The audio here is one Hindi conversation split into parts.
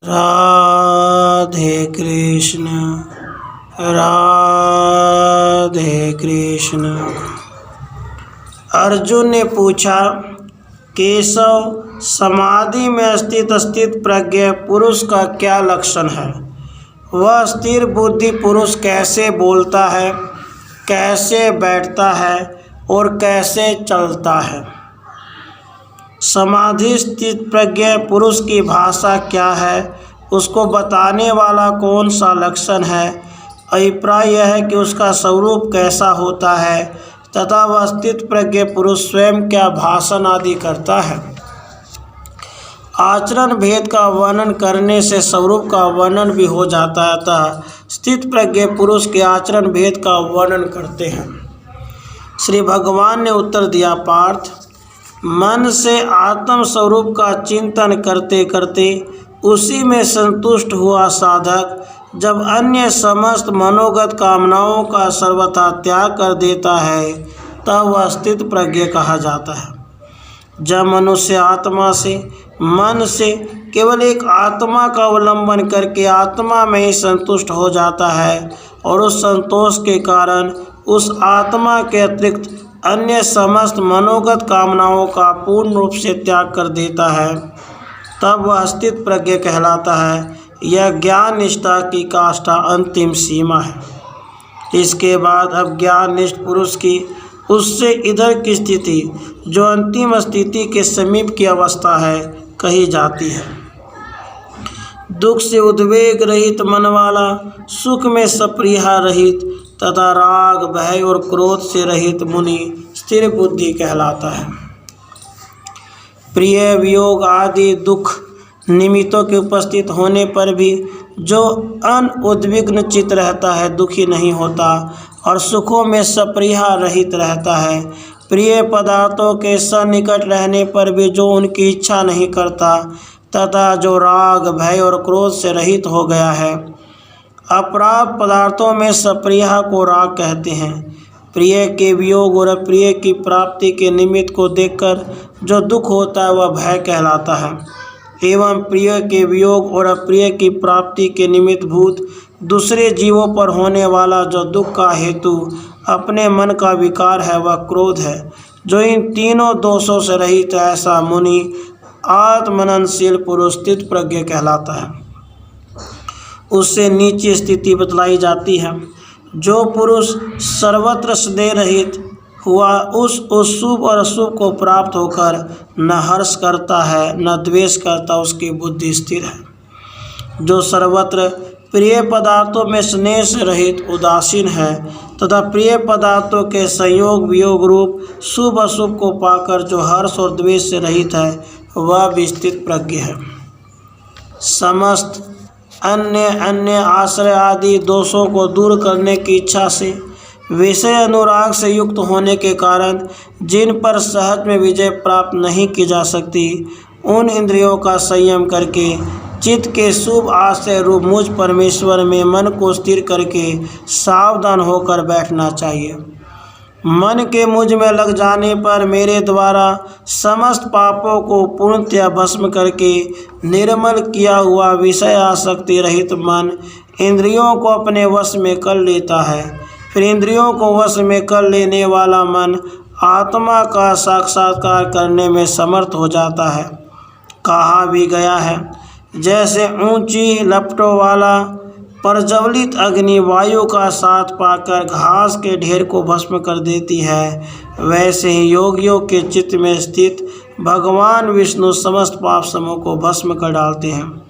राधे कृष्ण राधे कृष्ण। अर्जुन ने पूछा, केशव, समाधि में स्थित प्रज्ञ पुरुष का क्या लक्षण है? वह स्थिर बुद्धि पुरुष कैसे बोलता है, कैसे बैठता है और कैसे चलता है? समाधि स्थित प्रज्ञ पुरुष की भाषा क्या है, उसको बताने वाला कौन सा लक्षण है? अभिप्राय यह है कि उसका स्वरूप कैसा होता है तथा वह स्थित प्रज्ञ पुरुष स्वयं क्या भाषण आदि करता है। आचरण भेद का वर्णन करने से स्वरूप का वर्णन भी हो जाता है, अतः स्थित प्रज्ञ पुरुष के आचरण भेद का वर्णन करते हैं। श्री भगवान ने उत्तर दिया, पार्थ, मन से आत्म स्वरूप का चिंतन करते करते उसी में संतुष्ट हुआ साधक जब अन्य समस्त मनोगत कामनाओं का सर्वथा त्याग कर देता है तब वह स्थित प्रज्ञ कहा जाता है। जब मनुष्य आत्मा से, मन से केवल एक आत्मा का अवलंबन करके आत्मा में ही संतुष्ट हो जाता है और उस संतोष के कारण उस आत्मा के अतिरिक्त अन्य समस्त मनोगत कामनाओं का पूर्ण रूप से त्याग कर देता है, तब वह स्थित प्रज्ञ कहलाता है। यह ज्ञान निष्ठा की काष्ठा अंतिम सीमा है। इसके बाद अब ज्ञान निष्ठ पुरुष की उससे इधर की स्थिति, जो अंतिम स्थिति के समीप की अवस्था है, कही जाती है। दुख से उद्वेग रहित मन वाला, सुख में सप्रिया रहित तथा राग, भय और क्रोध से रहित मुनि स्थिर बुद्धि कहलाता है। प्रिय, वियोग आदि दुख निमित्तों के उपस्थित होने पर भी जो अनउद्विग्न चित्त रहता है, दुखी नहीं होता और सुखों में सप्रिया रहित रहता है। प्रिय पदार्थों के सन्निकट रहने पर भी जो उनकी इच्छा नहीं करता तथा जो राग, भय और क्रोध से रहित हो गया है। अप्राप्त पदार्थों में सप्रिया को राग कहते हैं। प्रिय के वियोग और अप्रिय की प्राप्ति के निमित्त को देखकर जो दुख होता है वह भय कहलाता है। एवं प्रिय के वियोग और अप्रिय की प्राप्ति के निमित्त भूत दूसरे जीवों पर होने वाला जो दुख का हेतु अपने मन का विकार है वह क्रोध है, जो इन तीनों दोषों से रहित है। ऐसा मुनि आत्मननशील पुरुष स्थित प्रज्ञ कहलाता है। उससे नीचे स्थिति बतलाई जाती है। जो पुरुष सर्वत्र स्नेह रहित हुआ उस शुभ और अशुभ को प्राप्त होकर न हर्ष करता है न द्वेष करता, उसकी बुद्धि स्थिर है। जो सर्वत्र प्रिय पदार्थों में स्नेह से रहित उदासीन है तथा प्रिय पदार्थों के संयोग वियोग रूप शुभ अशुभ को पाकर जो हर्ष और द्वेष से रहित है वह भी स्थित प्रज्ञ है। समस्त अन्य आश्रय आदि दोषों को दूर करने की इच्छा से, विषय अनुराग से युक्त होने के कारण जिन पर सहज में विजय प्राप्त नहीं की जा सकती, उन इंद्रियों का संयम करके चित्त के शुभ आश्रय रूप मुझ परमेश्वर में मन को स्थिर करके सावधान होकर बैठना चाहिए। मन के मुझ में लग जाने पर मेरे द्वारा समस्त पापों को पूर्णतया भस्म करके निर्मल किया हुआ विषय आसक्ति रहित मन इंद्रियों को अपने वश में कर लेता है। फिर इंद्रियों को वश में कर लेने वाला मन आत्मा का साक्षात्कार करने में समर्थ हो जाता है। कहा भी गया है, जैसे ऊंची लपटों वाला प्रज्वलित अग्नि वायु का साथ पाकर घास के ढेर को भस्म कर देती है, वैसे ही योगियों के चित्त में स्थित भगवान विष्णु समस्त पाप समूह को भस्म कर डालते हैं।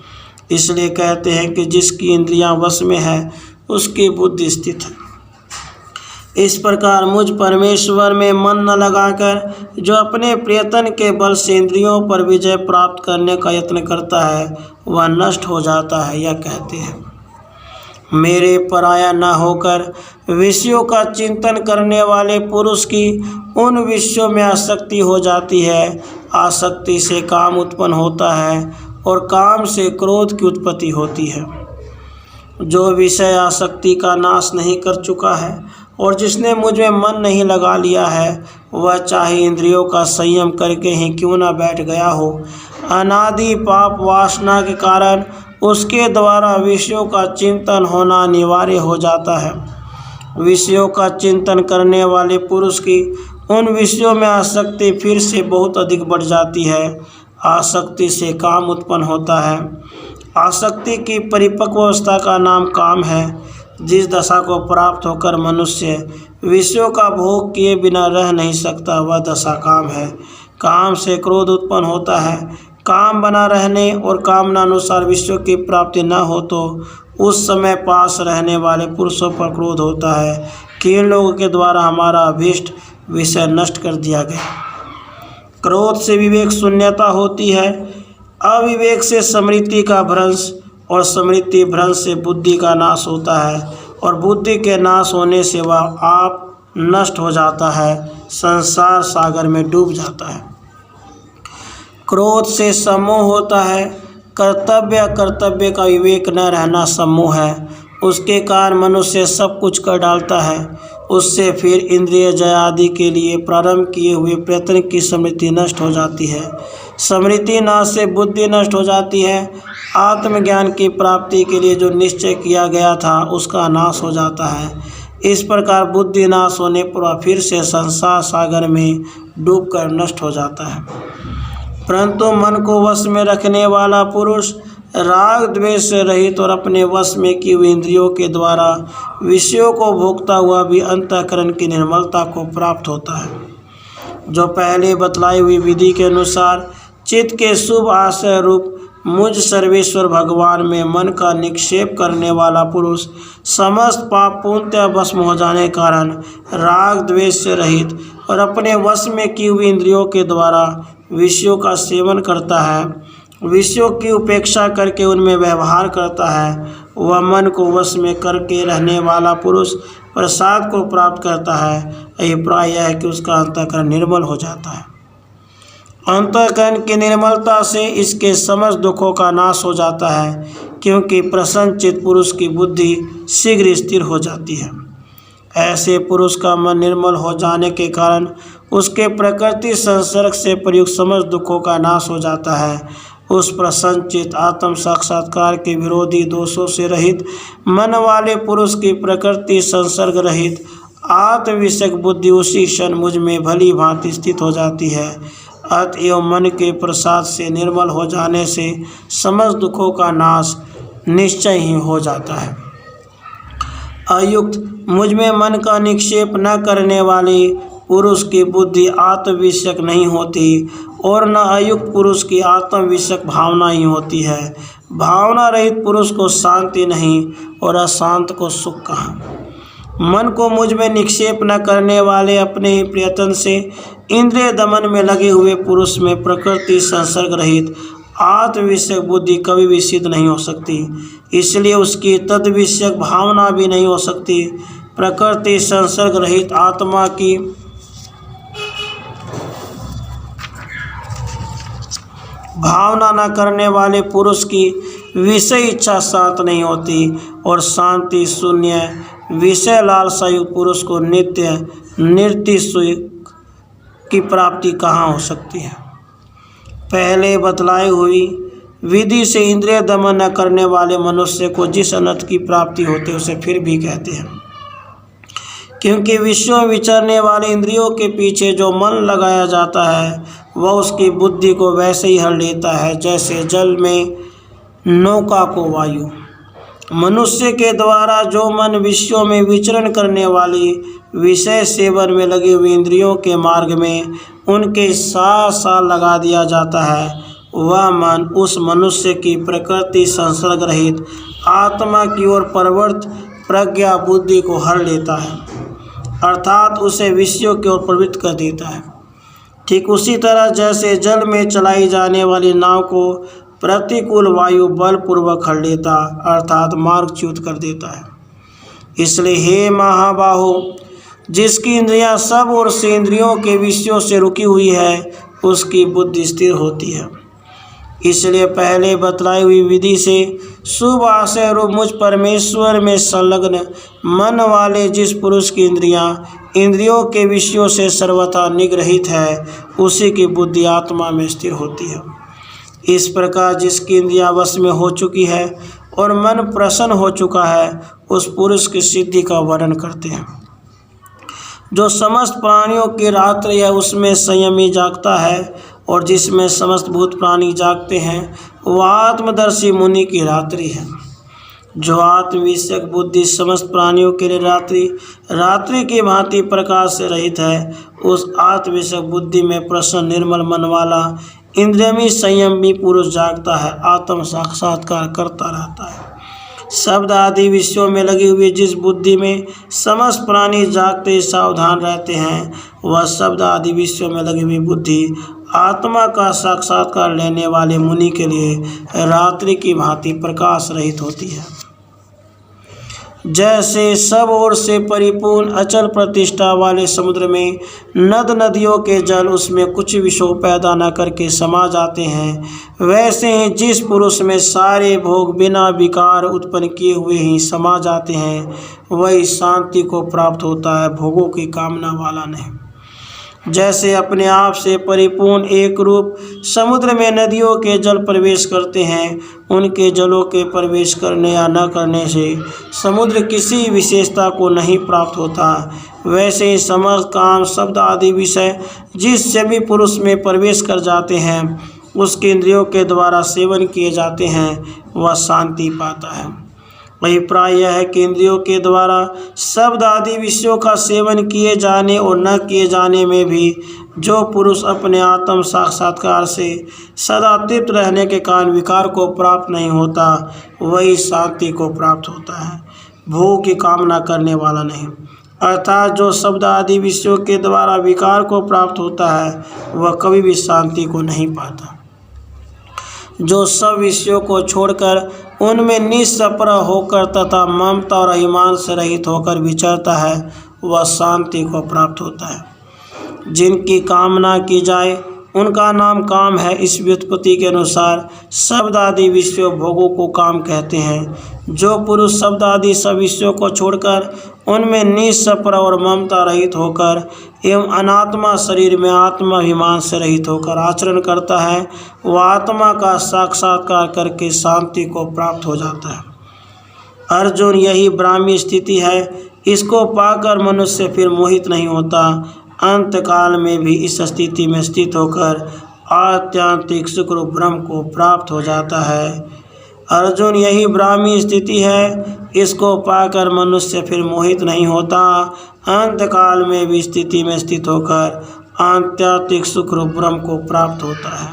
इसलिए कहते हैं कि जिसकी इंद्रियां वश में है उसकी बुद्धि स्थित है। इस प्रकार मुझ परमेश्वर में मन न लगाकर जो अपने प्रयत्न के बल से इंद्रियों पर विजय प्राप्त करने का यत्न करता है वह नष्ट हो जाता है। यह कहते हैं, मेरे पराया न होकर विषयों का चिंतन करने वाले पुरुष की उन विषयों में आसक्ति हो जाती है। आसक्ति से काम उत्पन्न होता है और काम से क्रोध की उत्पत्ति होती है। जो विषय आसक्ति का नाश नहीं कर चुका है और जिसने मुझ में मन नहीं लगा लिया है, वह चाहे इंद्रियों का संयम करके ही क्यों न बैठ गया हो, अनादि पाप वासना के कारण उसके द्वारा विषयों का चिंतन होना अनिवार्य हो जाता है। विषयों का चिंतन करने वाले पुरुष की उन विषयों में आसक्ति फिर से बहुत अधिक बढ़ जाती है। आसक्ति से काम उत्पन्न होता है। आसक्ति की परिपक्व अवस्था का नाम काम है। जिस दशा को प्राप्त होकर मनुष्य विषयों का भोग किए बिना रह नहीं सकता, वह दशा काम है। काम से क्रोध उत्पन्न होता है। काम बना रहने और कामना अनुसार विषयों की प्राप्ति न हो तो उस समय पास रहने वाले पुरुषों पर क्रोध होता है कि इन लोगों के द्वारा हमारा अभीष्ट विषय नष्ट कर दिया गया। क्रोध से विवेक शून्यता होती है। अविवेक से स्मृति का भ्रंश और स्मृति भ्रंश से बुद्धि का नाश होता है और बुद्धि के नाश होने से वह आप नष्ट हो जाता है, संसार सागर में डूब जाता है। क्रोध से सम्मोह होता है। कर्तव्य अकर्तव्य का विवेक न रहना सम्मोह है। उसके कारण मनुष्य सब कुछ कर डालता है। उससे फिर इंद्रिय जय आदि के लिए प्रारंभ किए हुए प्रयत्न की स्मृति नष्ट हो जाती है। स्मृति नाश से बुद्धि नष्ट हो जाती है। आत्मज्ञान की प्राप्ति के लिए जो निश्चय किया गया था उसका नाश हो जाता है। इस प्रकार बुद्धि नाश होने पर फिर से संसार सागर में डूबकर नष्ट हो जाता है। परंतु मन को वश में रखने वाला पुरुष राग द्वेष से रहित और अपने वश में की हुई इंद्रियों के द्वारा विषयों को भोगता हुआ भी अंतःकरण की निर्मलता को प्राप्त होता है। जो पहले बतलाई हुई विधि के अनुसार चित्त के शुभ आशय रूप मुझ सर्वेश्वर भगवान में मन का निक्षेप करने वाला पुरुष समस्त पाप पूर्णतः भस्म हो जाने के कारण राग द्वेष से रहित और अपने वश में की हुई इंद्रियों के द्वारा विषयों का सेवन करता है, विषयों की उपेक्षा करके उनमें व्यवहार करता है, वह मन को वश में करके रहने वाला पुरुष प्रसाद को प्राप्त करता है। अभिप्राय यह है कि उसका अंतःकरण निर्मल हो जाता है। अंतःकरण की निर्मलता से इसके समस्त दुखों का नाश हो जाता है, क्योंकि प्रसन्नचित्त पुरुष की बुद्धि शीघ्र स्थिर हो जाती है। ऐसे पुरुष का मन निर्मल हो जाने के कारण उसके प्रकृति संसर्ग से प्रयुक्त समस्त दुखों का नाश हो जाता है। उस प्रसन्नचित्त आत्म साक्षात्कार के विरोधी दोषों से रहित मन वाले पुरुष की प्रकृति संसर्ग रहित आत्मविषयक बुद्धि उसी क्षण मुझ में भली भांति स्थित हो जाती है। अतएव मन के प्रसाद से निर्मल हो जाने से समस्त दुखों का नाश निश्चय ही हो जाता है। अयुक्त मुझ में मन का निक्षेप न करने वाले पुरुष की बुद्धि आत्मविषयक नहीं होती और न अयुक्त पुरुष की आत्मविषयक भावना ही होती है। भावना रहित पुरुष को शांति नहीं और अशांत को सुख कहाँ। मन को मुझ में निक्षेप न करने वाले अपने ही प्रयत्न से इंद्रिय दमन में लगे हुए पुरुष में प्रकृति संसर्ग रहित आत्मविषयक बुद्धि कभी भी सिद्ध नहीं हो सकती, इसलिए उसकी तद विषयक भावना भी नहीं हो सकती। प्रकृति संसर्ग रहित आत्मा की भावना न करने वाले पुरुष की विषय इच्छा शांत नहीं होती और शांति शून्य विषय लालसा युक्त पुरुष को नित्य निर्ति सुख की प्राप्ति कहाँ हो सकती है। पहले बतलाई हुई विधि से इंद्रिय दमन न करने वाले मनुष्य को जिस अनर्थ की प्राप्ति होती है उसे फिर भी कहते हैं, क्योंकि विषयों में विचरने वाले इंद्रियों के पीछे जो मन लगाया जाता है वह उसकी बुद्धि को वैसे ही हर लेता है जैसे जल में नौका को वायु। मनुष्य के द्वारा जो मन विषयों में विचरण करने वाली विषय सेवन में लगी हुई इंद्रियों के मार्ग में उनके साथ साथ लगा दिया जाता है, वह मन उस मनुष्य की प्रकृति संसर्ग रहित आत्मा की ओर प्रवृत्त प्रज्ञा बुद्धि को हर लेता है, अर्थात उसे विषयों की ओर प्रवृत्त कर देता है। ठीक उसी तरह जैसे जल में चलाई जाने वाली नाव को प्रतिकूल वायु बलपूर्वक हर लेता अर्थात मार्गच्युत कर देता है। इसलिए हे महाबाहो, जिसकी इंद्रियां सब ओर से इंद्रियों के विषयों से रुकी हुई है उसकी बुद्धि स्थिर होती है। इसलिए पहले बतलाई हुई विधि से शुभ आशय रूप मुझ परमेश्वर में संलग्न मन वाले जिस पुरुष की इंद्रियां इंद्रियों के विषयों से सर्वथा निग्रहित है उसी की बुद्धि आत्मा में स्थिर होती है। इस प्रकार जिसकी इंद्रियां वश में हो चुकी है और मन प्रसन्न हो चुका है, उस पुरुष की सिद्धि का वर्णन करते हैं। जो समस्त प्राणियों की रात्रि है उसमें संयमी जागता है, और जिसमें समस्त भूत प्राणी जागते हैं वह आत्मदर्शी मुनि की रात्रि है। जो आत्मविषयक बुद्धि समस्त प्राणियों के लिए रात्रि की भांति प्रकाश से रहित है, उस आत्मविषयक बुद्धि में प्रसन्न निर्मल मन वाला इंद्रियमी संयमी पुरुष जागता है, आत्म साक्षात्कार करता रहता है। शब्द आदि विषयों में लगी हुई जिस बुद्धि में समस्त प्राणी जागते सावधान रहते हैं, वह शब्द आदि विषयों में लगी हुई बुद्धि आत्मा का साक्षात्कार लेने वाले मुनि के लिए रात्रि की भांति प्रकाश रहित होती है। जैसे सब ओर से परिपूर्ण अचल प्रतिष्ठा वाले समुद्र में नद नदियों के जल उसमें कुछ विषों पैदा न करके समा जाते हैं, वैसे ही जिस पुरुष में सारे भोग बिना विकार उत्पन्न किए हुए ही समा जाते हैं, वही शांति को प्राप्त होता है, भोगों की कामना वाला नहीं। जैसे अपने आप से परिपूर्ण एक रूप समुद्र में नदियों के जल प्रवेश करते हैं, उनके जलों के प्रवेश करने या न करने से समुद्र किसी विशेषता को नहीं प्राप्त होता, वैसे ही समस्त काम शब्द आदि विषय जिस सभी पुरुष में प्रवेश कर जाते हैं, उसके इंद्रियों के द्वारा सेवन किए जाते हैं, वह शांति पाता है। अभिप्राय यह है कि इंद्रियों के द्वारा शब्द आदि विषयों का सेवन किए जाने और न किए जाने में भी जो पुरुष अपने आत्म साक्षात्कार से सदा तृप्त रहने के कारण विकार को प्राप्त नहीं होता, वही शांति को प्राप्त होता है, भोग की कामना करने वाला नहीं। अर्थात जो शब्द आदि विषयों के द्वारा विकार को प्राप्त होता है, वह कभी भी शांति को नहीं पाता। जो सब विषयों को छोड़कर उनमें निस्पृह होकर तथा ममता और अभिमान से रहित होकर विचरता है, वह शांति को प्राप्त होता है। जिनकी कामना की जाए उनका नाम काम है। इस व्युत्पत्ति के अनुसार शब्द आदि विषयों भोगों को काम कहते हैं। जो पुरुष शब्द आदि सब विषयों को छोड़कर उनमें निस्पृह और ममता रहित होकर एवं अनात्मा शरीर में आत्माभिमान से रहित होकर आचरण करता है, वह आत्मा का साक्षात्कार करके शांति को प्राप्त हो जाता है। अर्जुन, यही ब्राह्मी स्थिति है। इसको पाकर मनुष्य फिर मोहित नहीं होता, अंत काल में भी इस स्थिति में स्थित होकर आत्यांतिक सुख रूप ब्रह्म को प्राप्त हो जाता है। अर्जुन, यही ब्राह्मी स्थिति है। इसको पाकर मनुष्य फिर मोहित नहीं होता, अंत काल में भी स्थिति में स्थित होकर आत्यांतिक सुख रूप ब्रह्म को प्राप्त होता है।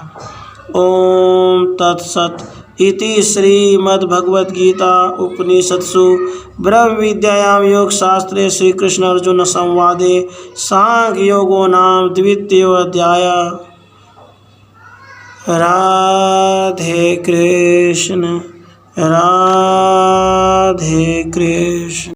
ओम तत्सत इति श्रीमद्भगवद्गीता उपनिषत्सु ब्रह्म विद्यायां योग शास्त्रे श्री कृष्ण अर्जुन संवादे सांख्य योगो नाम द्वितीयो अध्याय। राधे कृष्ण, राधे कृष्ण।